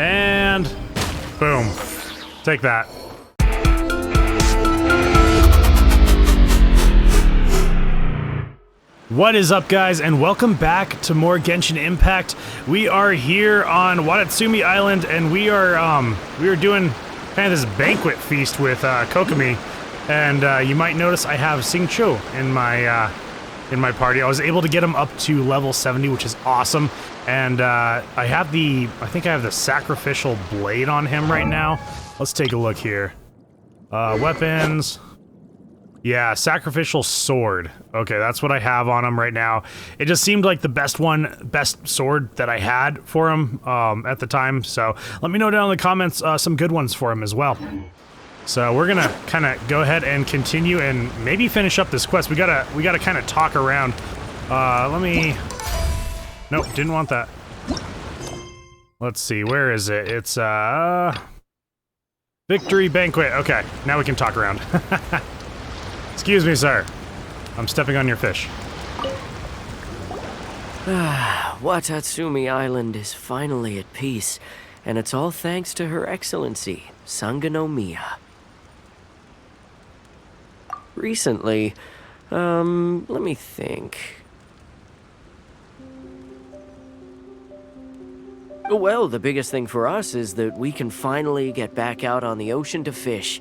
And boom. Take that. What is up, guys, and welcome back to more Genshin Impact. We are here on Watatsumi Island, and we are doing kind of this banquet feast with Kokomi. And you might notice I have Xingqiu in my party. I was able to get him up to level 70, which is awesome. And I think I have the sacrificial blade on him right now. Let's take a look here. Weapons. Yeah, sacrificial sword. Okay, that's what I have on him right now. It just seemed like the best sword that I had for him at the time. So let me know down in the comments some good ones for him as well. So we're gonna kind of go ahead and continue and maybe finish up this quest. We gotta kind of talk around. Nope, didn't want that. Let's see, where is it? It's Victory Banquet. Okay, now we can talk around. Excuse me, sir. I'm stepping on your fish. Watatsumi Island is finally at peace, and it's all thanks to Her Excellency, Sangonomiya. Recently, let me think. Well, the biggest thing for us is that we can finally get back out on the ocean to fish.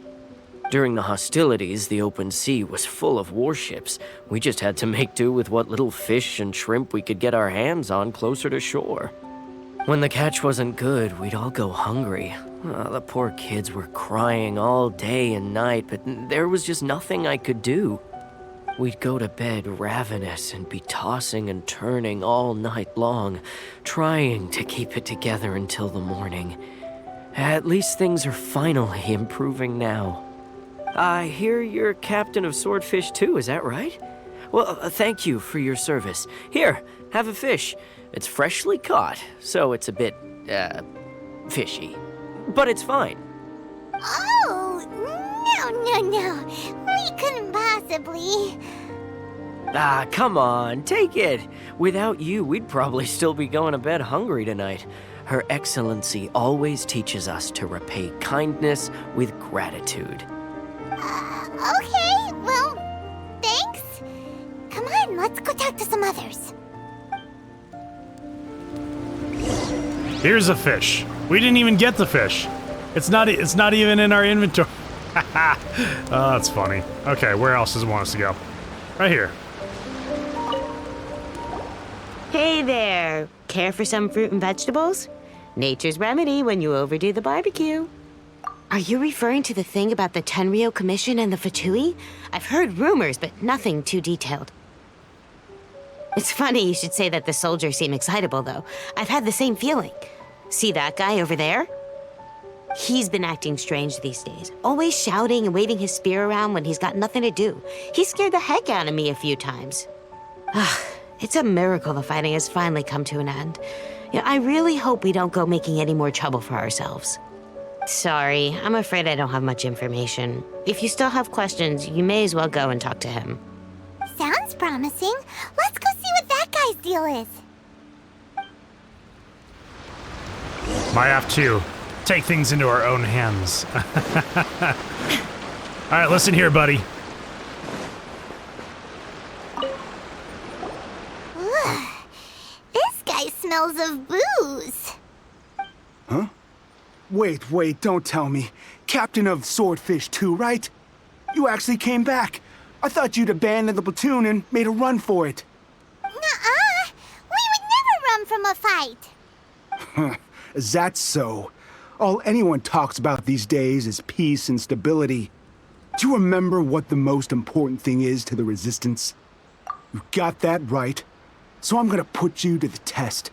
During the hostilities, the open sea was full of warships. We just had to make do with what little fish and shrimp we could get our hands on closer to shore. When the catch wasn't good, we'd all go hungry. The poor kids were crying all day and night, but there was just nothing I could do. We'd go to bed ravenous and be tossing and turning all night long, trying to keep it together until the morning. At least things are finally improving now. I hear you're captain of Swordfish too, is that right? Well, thank you for your service. Here, have a fish. It's freshly caught, so it's a bit, fishy. But it's fine. Oh, no. We couldn't possibly. Come on, take it. Without you, we'd probably still be going to bed hungry tonight. Her Excellency always teaches us to repay kindness with gratitude. Okay, well, thanks. Come on, let's go talk to some others. Here's a fish. We didn't even get the fish. It's not even in our inventory. Oh, that's funny. Okay, where else does it want us to go? Right here. Hey there! Care for some fruit and vegetables? Nature's remedy when you overdo the barbecue. Are you referring to the thing about the Tenryou Commission and the Fatui? I've heard rumors, but nothing too detailed. It's funny you should say that the soldiers seem excitable, though. I've had the same feeling. See that guy over there? He's been acting strange these days, always shouting and waving his spear around when he's got nothing to do. He scared the heck out of me a few times. It's a miracle the fighting has finally come to an end. I really hope we don't go making any more trouble for ourselves. Sorry, I'm afraid I don't have much information. If you still have questions, you may as well go and talk to him. Sounds promising. Let's go see what that guy's deal is. Might have to take things into our own hands. All right, listen here, buddy. This guy smells of booze. Huh? Wait, don't tell me. Captain of Swordfish too, right? You actually came back. I thought you'd abandoned the platoon and made a run for it. Nuh-uh. We would never run from a fight. Is that so? All anyone talks about these days is peace and stability. Do you remember what the most important thing is to the Resistance? You got that right. So I'm gonna put you to the test.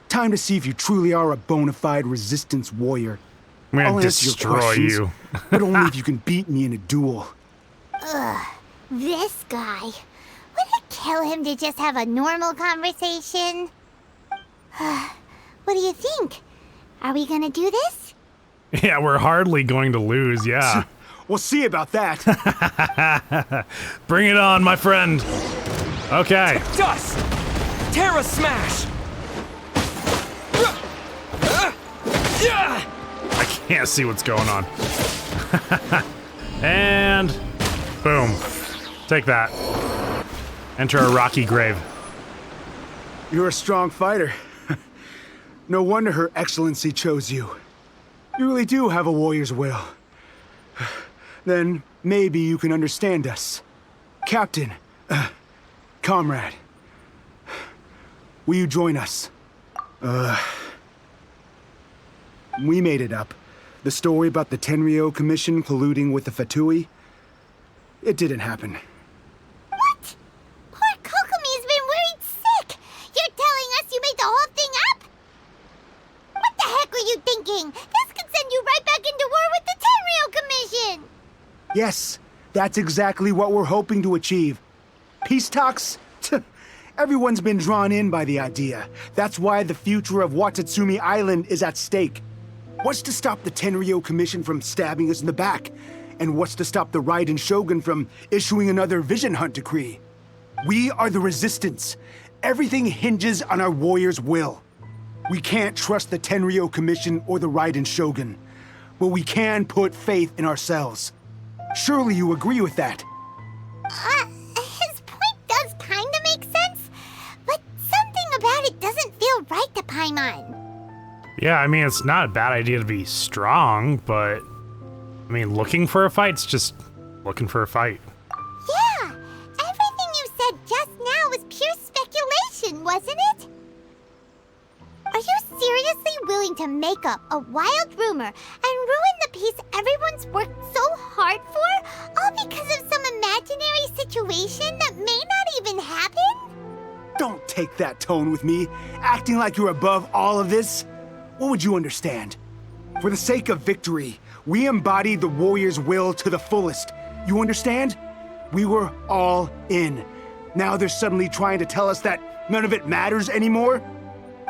Time to see if you truly are a bona fide Resistance warrior. I'm gonna I'll answer your destroy questions, you. but only if you can beat me in a duel. This guy. Would it kill him to just have a normal conversation? What do you think? Are we gonna do this? Yeah, we're hardly going to lose, yeah. We'll see about that. Bring it on, my friend. Okay. Dust! Terra Smash! I can't see what's going on. And boom. Take that. Enter a rocky grave. You're a strong fighter. No wonder Her Excellency chose you. You really do have a warrior's will. Then maybe you can understand us. Captain, comrade, will you join us? We made it up. The story about the Tenryou Commission colluding with the Fatui, it didn't happen. What? Poor Kokomi's been worried sick. You're telling us you made the whole thing up? What the heck were you thinking? This could send you right back into war with the Tenryou Commission. Yes, that's exactly what we're hoping to achieve. Peace talks? Everyone's been drawn in by the idea. That's why the future of Watatsumi Island is at stake. What's to stop the Tenryou Commission from stabbing us in the back? And what's to stop the Raiden Shogun from issuing another Vision Hunt decree? We are the Resistance. Everything hinges on our warrior's will. We can't trust the Tenryou Commission or the Raiden Shogun, but we can put faith in ourselves. Surely you agree with that? His point does kinda make sense, but something about it doesn't feel right to Paimon. Yeah, I mean, it's not a bad idea to be strong, but I mean, looking for a fight's just looking for a fight. Yeah, everything you said just now was pure speculation, wasn't it? Are you seriously willing to make up a wild rumor and ruin the peace everyone's worked so hard for, all because of some imaginary situation that may not even happen? Don't take that tone with me, acting like you're above all of this. What would you understand? For the sake of victory, we embodied the warrior's will to the fullest. You understand? We were all in. Now they're suddenly trying to tell us that none of it matters anymore?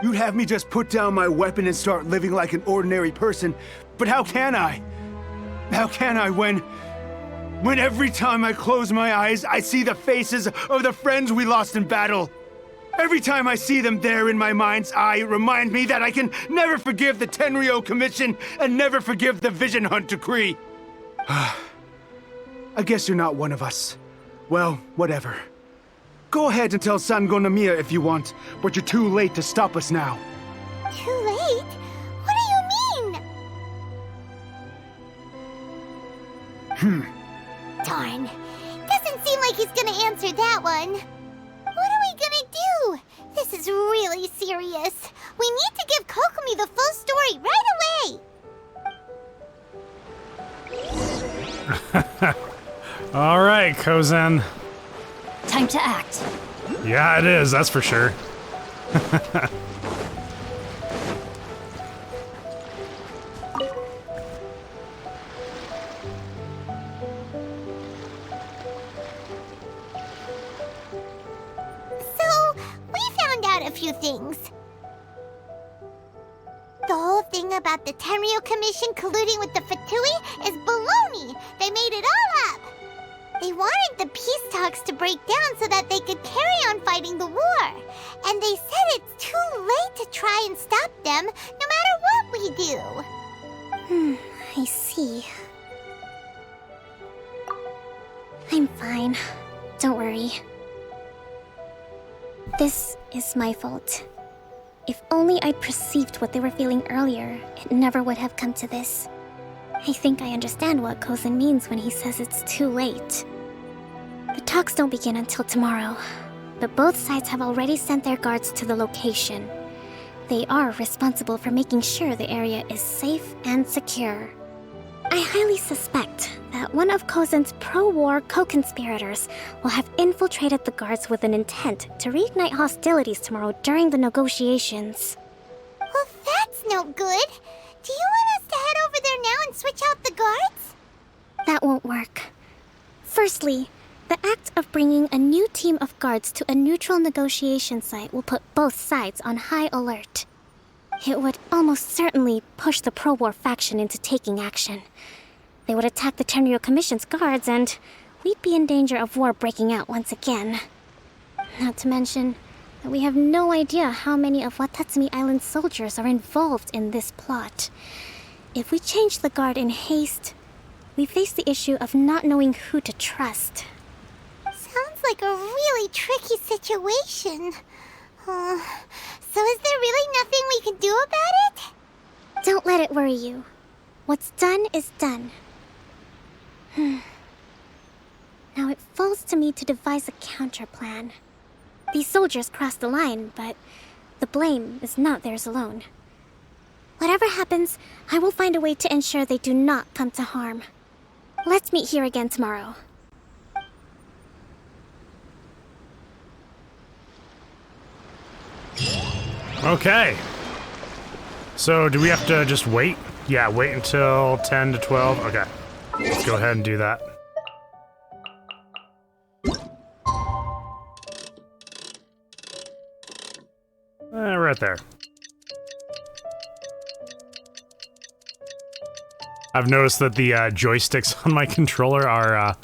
You'd have me just put down my weapon and start living like an ordinary person, but how can I? How can I when every time I close my eyes, I see the faces of the friends we lost in battle? Every time I see them there in my mind's eye, it reminds me that I can never forgive the Tenryou Commission and never forgive the Vision Hunt decree. I guess you're not one of us. Well, whatever. Go ahead and tell Sango Nomiya if you want, but you're too late to stop us now. Too late? What do you mean? Darn. Doesn't seem like he's gonna answer that one. What are we gonna do? This is really serious. We need to give Kokomi the full story right away. All right, Kozen. Time to act. Yeah, it is, that's for sure. A few things. The whole thing about the Tenryou Commission colluding with the Fatui is baloney. They made it all up. They wanted the peace talks to break down so that they could carry on fighting the war. And they said it's too late to try and stop them, no matter what we do. I see. I'm fine. Don't worry. This is my fault. If only I'd perceived what they were feeling earlier, it never would have come to this. I think I understand what Kozen means when he says it's too late. The talks don't begin until tomorrow, but both sides have already sent their guards to the location. They are responsible for making sure the area is safe and secure. I highly suspect that one of Kozen's pro-war co-conspirators will have infiltrated the guards with an intent to reignite hostilities tomorrow during the negotiations. Well, that's no good. Do you want us to head over there now and switch out the guards? That won't work. Firstly, the act of bringing a new team of guards to a neutral negotiation site will put both sides on high alert. It would almost certainly push the pro-war faction into taking action. They would attack the Tenryou Commission's guards, and we'd be in danger of war breaking out once again. Not to mention, that we have no idea how many of Watatsumi Island's soldiers are involved in this plot. If we change the guard in haste, we face the issue of not knowing who to trust. Sounds like a really tricky situation. So is there really nothing we can do about it? Don't let it worry you. What's done is done. Now it falls to me to devise a counter plan. These soldiers crossed the line, but the blame is not theirs alone. Whatever happens, I will find a way to ensure they do not come to harm. Let's meet here again tomorrow. Okay. So, do we have to just wait? Yeah, wait until 10 to 12. Okay. Let's go ahead and do that. Right there. I've noticed that the joysticks on my controller are,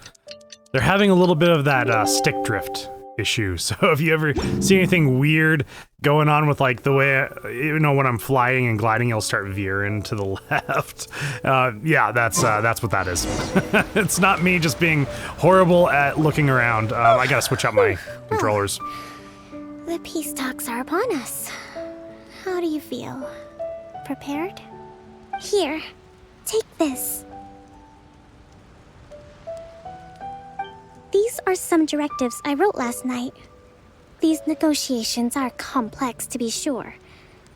they're having a little bit of that stick drift issue. So if you ever see anything weird going on with like the way, when I'm flying and gliding, it'll start veering to the left. Yeah, that's what that is. It's not me just being horrible at looking around. I gotta switch out my controllers. The peace talks are upon us. How do you feel? Prepared? Here, take this. These are some directives I wrote last night. These negotiations are complex, to be sure,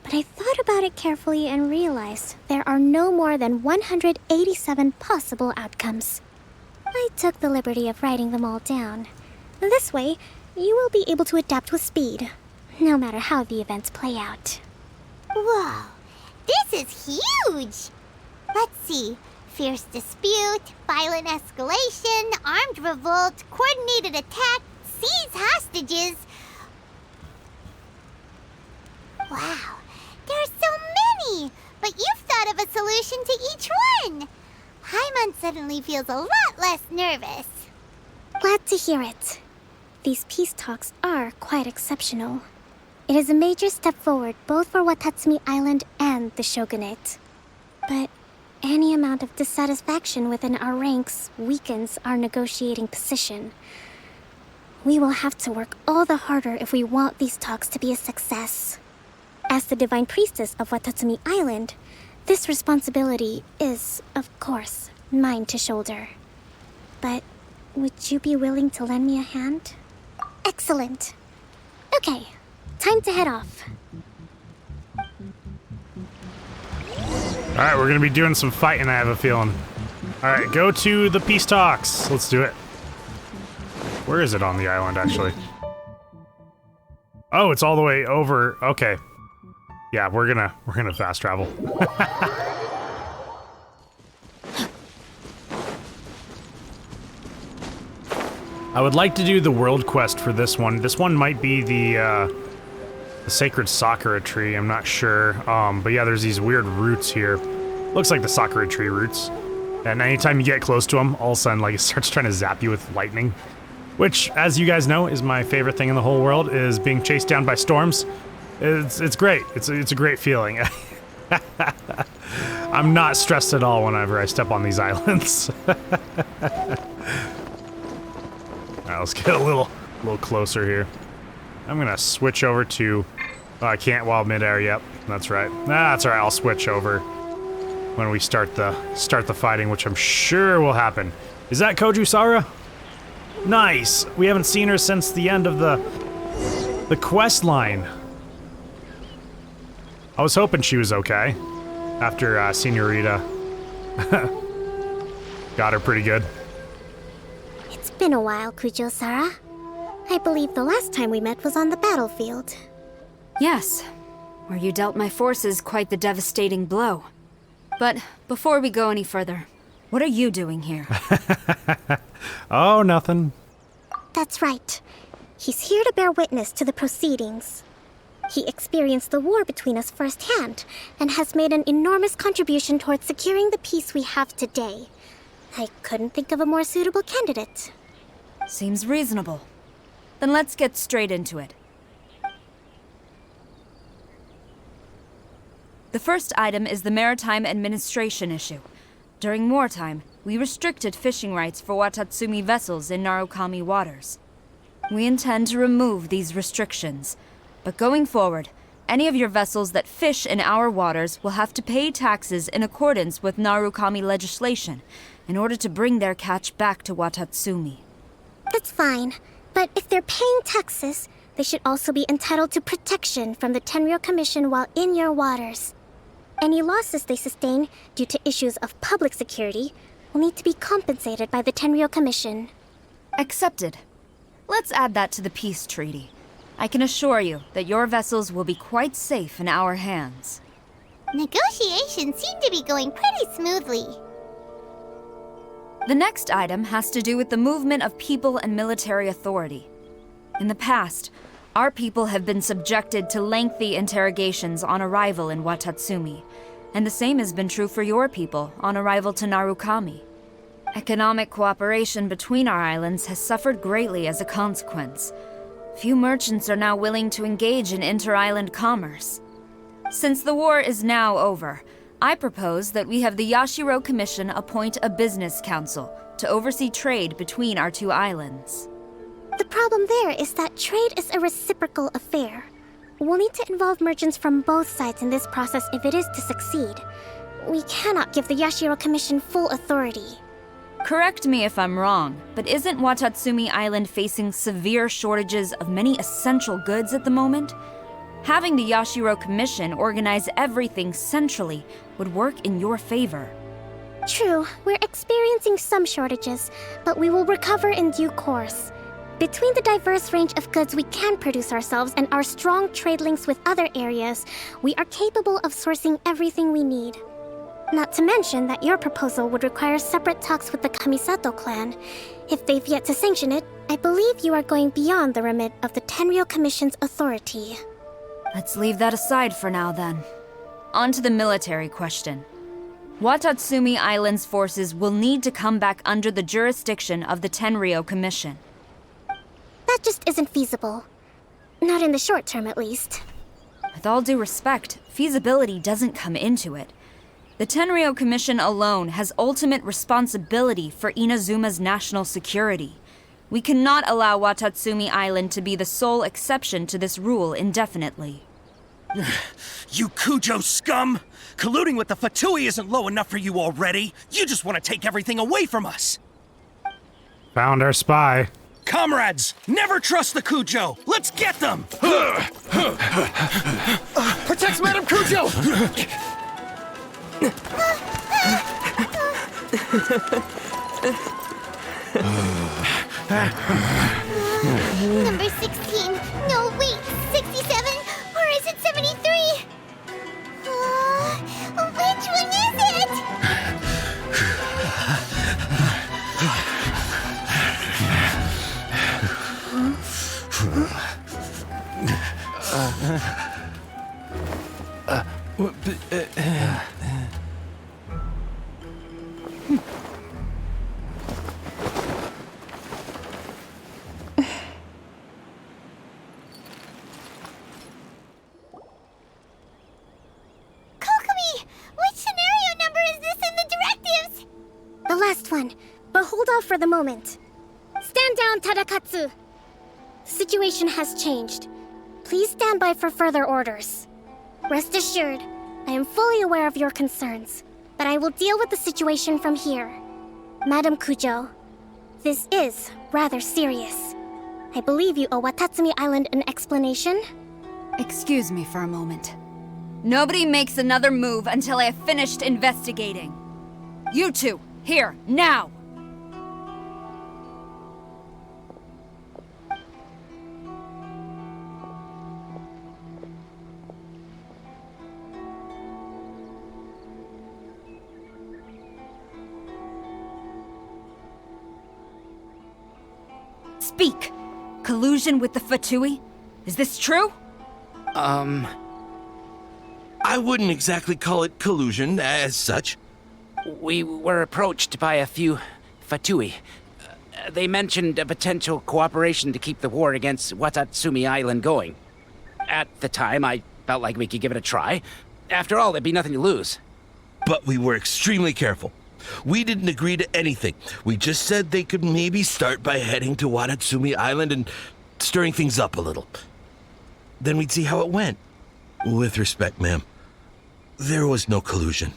but I thought about it carefully and realized there are no more than 187 possible outcomes. I took the liberty of writing them all down. This way, you will be able to adapt with speed, no matter how the events play out. Whoa, this is huge! Let's see. Fierce dispute, violent escalation, armed revolt, coordinated attack, seize hostages. Wow, there are so many! But you've thought of a solution to each one! Paimon suddenly feels a lot less nervous. Glad to hear it. These peace talks are quite exceptional. It is a major step forward both for Watatsumi Island and the Shogunate. But any amount of dissatisfaction within our ranks weakens our negotiating position. We will have to work all the harder if we want these talks to be a success. As the Divine Priestess of Watatsumi Island, this responsibility is, of course, mine to shoulder. But would you be willing to lend me a hand? Excellent. Okay, time to head off. Alright, we're gonna be doing some fighting, I have a feeling. Alright, go to the peace talks. Let's do it. Where is it on the island, actually? Oh, it's all the way over. Okay. Yeah, we're gonna fast travel. I would like to do the world quest for this one. This one might be the sacred sakura tree, I'm not sure. But yeah, there's these weird roots here. Looks like the sakura tree roots. And anytime you get close to them, all of a sudden, like, it starts trying to zap you with lightning. Which, as you guys know, is my favorite thing in the whole world, is being chased down by storms. It's great. It's a great feeling. I'm not stressed at all whenever I step on these islands. Alright, let's get a little closer here. I'm gonna switch over to... Oh, I can't while midair, yep. That's right. That's alright, I'll switch over when we start the fighting, which I'm sure will happen. Is that Kujou Sara? Nice! We haven't seen her since the end of the quest line. I was hoping she was okay. After Senorita got her pretty good. It's been a while, Kujou Sara. I believe the last time we met was on the battlefield. Yes, where you dealt my forces quite the devastating blow. But before we go any further, what are you doing here? Oh, nothing. That's right. He's here to bear witness to the proceedings. He experienced the war between us firsthand, and has made an enormous contribution towards securing the peace we have today. I couldn't think of a more suitable candidate. Seems reasonable. Then let's get straight into it. The first item is the Maritime Administration issue. During wartime, we restricted fishing rights for Watatsumi vessels in Narukami waters. We intend to remove these restrictions, but going forward, any of your vessels that fish in our waters will have to pay taxes in accordance with Narukami legislation in order to bring their catch back to Watatsumi. That's fine, but if they're paying taxes, they should also be entitled to protection from the Tenryou Commission while in your waters. Any losses they sustain due to issues of public security will need to be compensated by the Tenryou Commission. Accepted. Let's add that to the peace treaty. I can assure you that your vessels will be quite safe in our hands. Negotiations seem to be going pretty smoothly. The next item has to do with the movement of people and military authority. In the past, our people have been subjected to lengthy interrogations on arrival in Watatsumi, and the same has been true for your people on arrival to Narukami. Economic cooperation between our islands has suffered greatly as a consequence. Few merchants are now willing to engage in inter-island commerce. Since the war is now over, I propose that we have the Yashiro Commission appoint a business council to oversee trade between our two islands. The problem there is that trade is a reciprocal affair. We'll need to involve merchants from both sides in this process if it is to succeed. We cannot give the Yashiro Commission full authority. Correct me if I'm wrong, but isn't Watatsumi Island facing severe shortages of many essential goods at the moment? Having the Yashiro Commission organize everything centrally would work in your favor. True, we're experiencing some shortages, but we will recover in due course. Between the diverse range of goods we can produce ourselves and our strong trade links with other areas, we are capable of sourcing everything we need. Not to mention that your proposal would require separate talks with the Kamisato clan. If they've yet to sanction it, I believe you are going beyond the remit of the Tenryou Commission's authority. Let's leave that aside for now, then. On to the military question. Watatsumi Island's forces will need to come back under the jurisdiction of the Tenryou Commission. That just isn't feasible. Not in the short term, at least. With all due respect, feasibility doesn't come into it. The Tenryou Commission alone has ultimate responsibility for Inazuma's national security. We cannot allow Watatsumi Island to be the sole exception to this rule indefinitely. You Kujou scum! Colluding with the Fatui isn't low enough for you already. You just want to take everything away from us. Found our spy. Comrades, never trust the Kujou. Let's get them! Protect Madame Kujou! Number 16. No, wait. 67? Or is it 73? Which one is it? Kokomi! Which scenario number is this in the directives? The last one, but hold off for the moment. Stand down, Tadakatsu! The situation has changed. Please stand by for further orders. Rest assured, I am fully aware of your concerns, but I will deal with the situation from here. Madam Kujou, this is rather serious. I believe you owe Watatsumi Island an explanation. Excuse me for a moment. Nobody makes another move until I have finished investigating. You two, here, now! Speak! Collusion with the Fatui? Is this true? I wouldn't exactly call it collusion as such. We were approached by a few Fatui. They mentioned a potential cooperation to keep the war against Watatsumi Island going. At the time, I felt like we could give it a try, After all, there'd be nothing to lose. But we were extremely careful. We didn't agree to anything. We just said they could maybe start by heading to Watatsumi Island and stirring things up a little. Then we'd see how it went. With respect, ma'am, there was no collusion.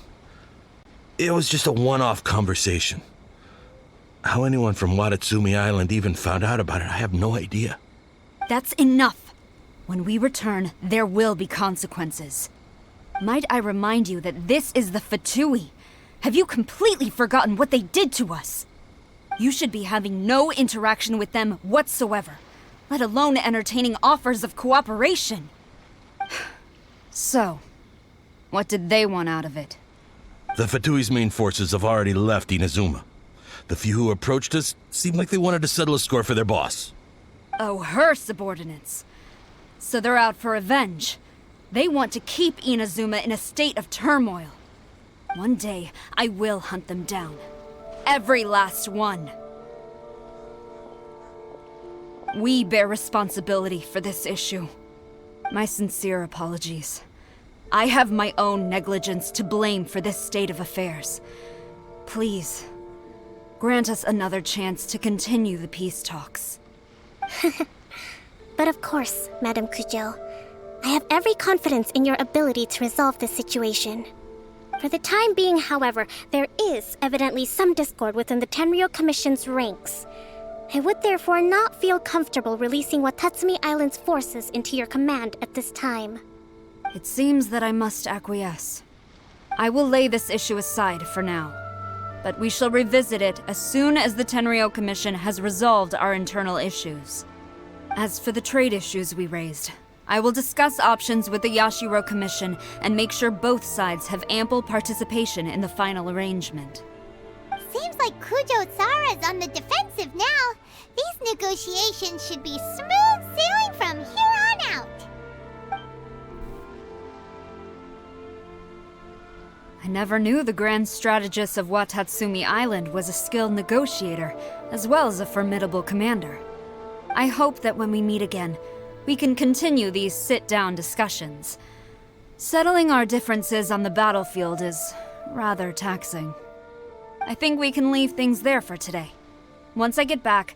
It was just a one-off conversation. How anyone from Watatsumi Island even found out about it, I have no idea. That's enough. When we return, there will be consequences. Might I remind you that this is the Fatui? Have you completely forgotten what they did to us? You should be having no interaction with them whatsoever, let alone entertaining offers of cooperation. So, what did they want out of it? The Fatui's main forces have already left Inazuma. The few who approached us seemed like they wanted to settle a score for their boss. Oh, her subordinates. So they're out for revenge. They want to keep Inazuma in a state of turmoil. One day, I will hunt them down. Every last one. We bear responsibility for this issue. My sincere apologies. I have my own negligence to blame for this state of affairs. Please, grant us another chance to continue the peace talks. But of course, Madame Kujou. I have every confidence in your ability to resolve this situation. For the time being, however, there is evidently some discord within the Tenryou Commission's ranks. I would therefore not feel comfortable releasing Watatsumi Island's forces into your command at this time. It seems that I must acquiesce. I will lay this issue aside for now, but we shall revisit it as soon as the Tenryou Commission has resolved our internal issues. As for the trade issues we raised, I will discuss options with the Yashiro Commission and make sure both sides have ample participation in the final arrangement. Seems like Kujou Sara's on the defensive now. These negotiations should be smooth sailing from here on out. I never knew the Grand Strategist of Watatsumi Island was a skilled negotiator, as well as a formidable commander. I hope that when we meet again, we can continue these sit-down discussions. Settling our differences on the battlefield is rather taxing. I think we can leave things there for today. Once I get back,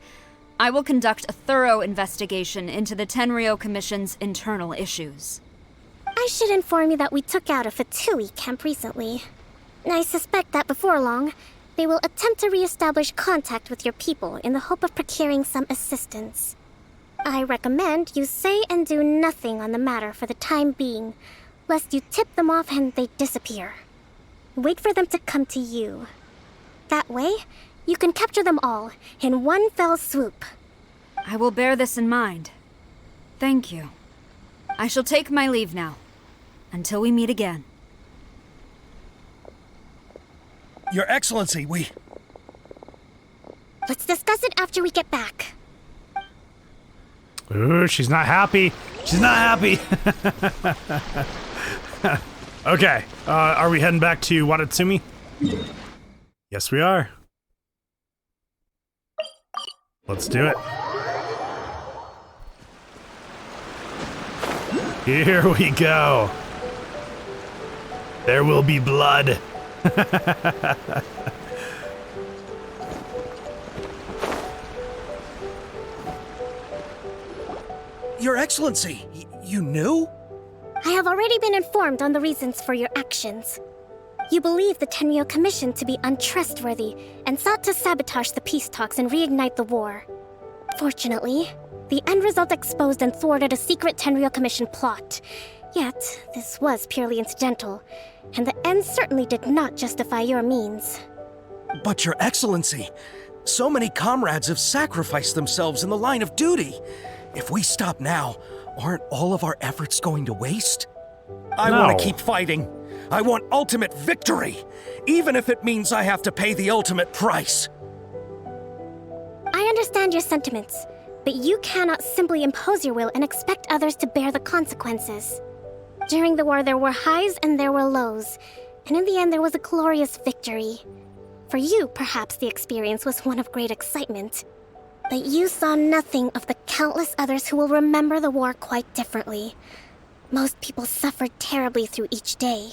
I will conduct a thorough investigation into the Tenryou Commission's internal issues. I should inform you that we took out a Fatui camp recently. I suspect that before long, they will attempt to re-establish contact with your people in the hope of procuring some assistance. I recommend you say and do nothing on the matter for the time being, lest you tip them off and they disappear. Wait for them to come to you. That way, you can capture them all in one fell swoop. I will bear this in mind. Thank you. I shall take my leave now. Until we meet again. Your Excellency, Let's discuss it after we get back. Ooh, she's not happy. She's not happy. Okay, are we heading back to Watatsumi? Yes, we are. Let's do it. Here we go. There will be blood. Your Excellency, you knew? I have already been informed on the reasons for your actions. You believe the Tenryou Commission to be untrustworthy and sought to sabotage the peace talks and reignite the war. Fortunately, the end result exposed and thwarted a secret Tenryou Commission plot. Yet, this was purely incidental, and the end certainly did not justify your means. But Your Excellency, so many comrades have sacrificed themselves in the line of duty. If we stop now, aren't all of our efforts going to waste? I want to keep fighting. I want ultimate victory, even if it means I have to pay the ultimate price. I understand your sentiments, but you cannot simply impose your will and expect others to bear the consequences. During the war, there were highs and there were lows, and in the end, there was a glorious victory. For you, perhaps the experience was one of great excitement, but you saw nothing of the countless others who will remember the war quite differently. Most people suffered terribly through each day.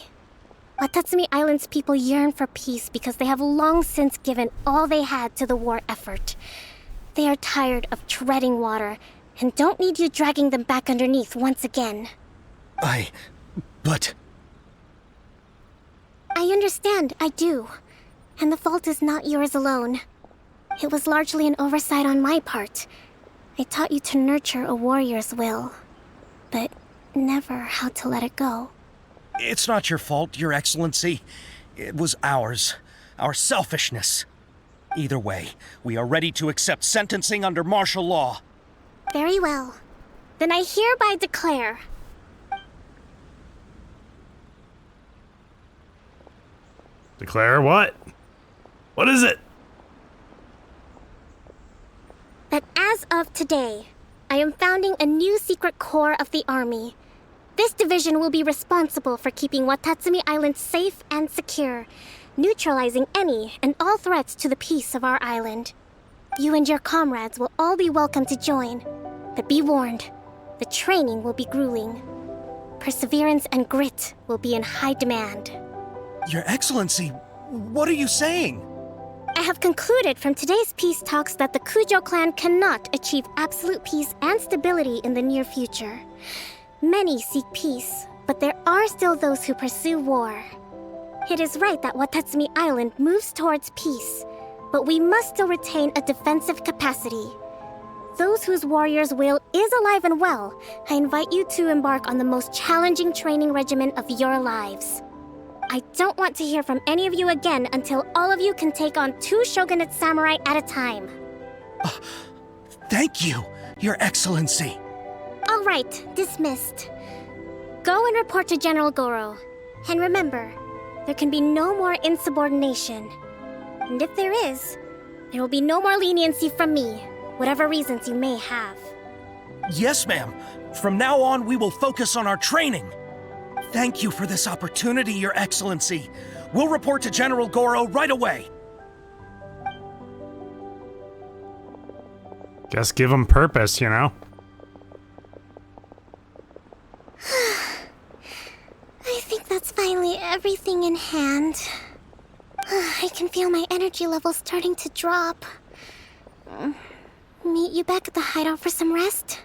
Watatsumi Island's people yearn for peace because they have long since given all they had to the war effort. They are tired of treading water and don't need you dragging them back underneath once again. But... I understand, I do. And the fault is not yours alone. It was largely an oversight on my part. I taught you to nurture a warrior's will, but never how to let it go. It's not your fault, Your Excellency. It was ours. Our selfishness. Either way, we are ready to accept sentencing under martial law. Very well. Then I hereby declare... Declare what? What is it? that as of today, I am founding a new secret corps of the army. This division will be responsible for keeping Watatsumi Island safe and secure, neutralizing any and all threats to the peace of our island. You and your comrades will all be welcome to join, but be warned, the training will be grueling. Perseverance and grit will be in high demand. Your Excellency, what are you saying? I have concluded from today's peace talks that the Kujou clan cannot achieve absolute peace and stability in the near future. Many seek peace, but there are still those who pursue war. It is right that Watatsumi Island moves towards peace, but we must still retain a defensive capacity. Those whose warrior's will is alive and well, I invite you to embark on the most challenging training regimen of your lives. I don't want to hear from any of you again until all of you can take on 2 shogunate samurai at a time. Thank you, Your Excellency. All right, dismissed. Go and report to General Goro. And remember, there can be no more insubordination. And if there is, there will be no more leniency from me, whatever reasons you may have. Yes, ma'am. From now on, we will focus on our training. Thank you for this opportunity, Your Excellency. We'll report to General Goro right away. Guess give him purpose, you know? I think that's finally everything in hand. I can feel my energy levels starting to drop. Meet you back at the hideout for some rest?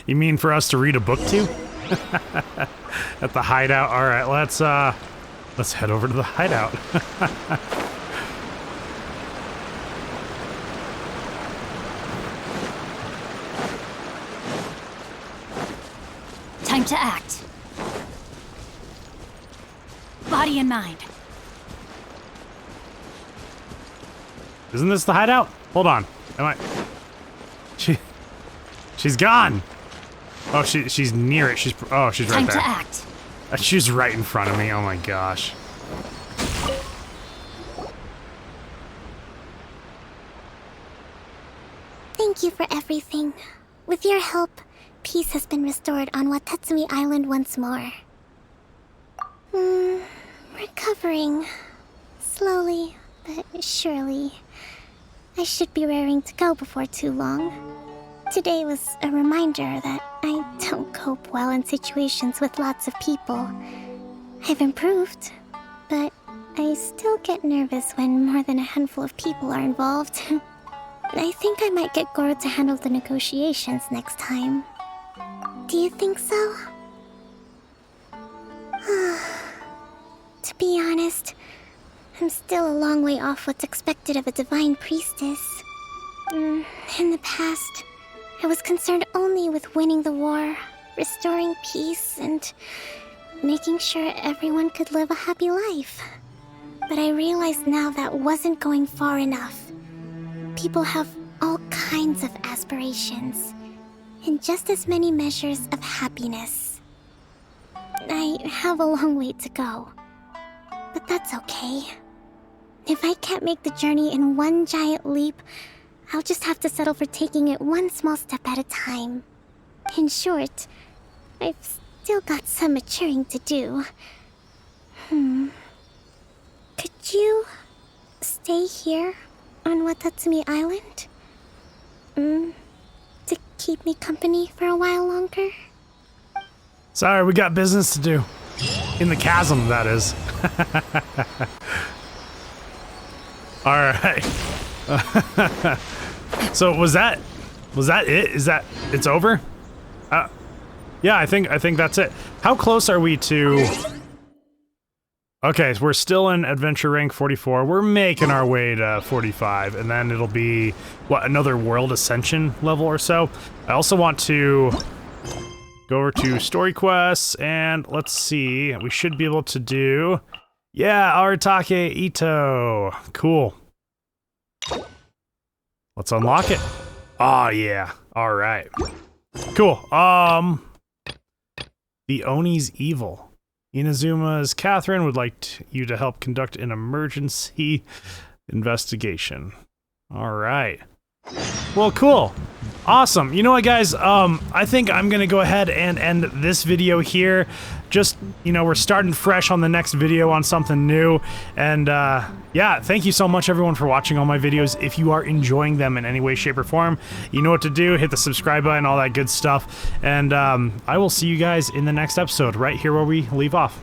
You mean for us to read a book to? At the hideout? Alright, let's head over to the hideout. Time to act. Body and mind. Isn't this the hideout? Hold on. She's gone. Oh, she's near it. She's right there. Time to act. She's right in front of me. Oh my gosh. Thank you for everything. With your help, peace has been restored on Watatsumi Island once more. Recovering. Slowly, but surely. I should be raring to go before too long. Today was a reminder that I don't cope well in situations with lots of people. I've improved, but I still get nervous when more than a handful of people are involved. I think I might get Goro to handle the negotiations next time. Do you think so? To be honest, I'm still a long way off what's expected of a divine priestess. In the past, I was concerned only with winning the war, restoring peace, and making sure everyone could live a happy life. But I realize now that wasn't going far enough. People have all kinds of aspirations, and just as many measures of happiness. I have a long way to go, but that's okay. If I can't make the journey in one giant leap, I'll just have to settle for taking it one small step at a time. In short, I've still got some maturing to do. Could you stay here on Watatsumi Island? To keep me company for a while longer? Sorry, we got business to do. In the chasm, that is. Alright. So was that it? Is that it's over? Yeah, I think that's it. How close are we to... Okay, so we're still in adventure rank 44. We're making our way to 45, and then it'll be, what, another world ascension level or so? I also want to go over to story quests, and let's see, we should be able to do... Yeah, Aratake Ito. Cool. Let's unlock it. Oh, yeah. All right. Cool. The Oni's evil. Inazuma's Catherine would like you to help conduct an emergency investigation. All right. Well, cool. Awesome. You know what, guys? I think I'm going to go ahead and end this video here. Just, you know, we're starting fresh on the next video on something new. And, yeah, thank you so much, everyone, for watching all my videos. If you are enjoying them in any way, shape, or form, you know what to do. Hit the subscribe button, all that good stuff. And I will see you guys in the next episode right here where we leave off.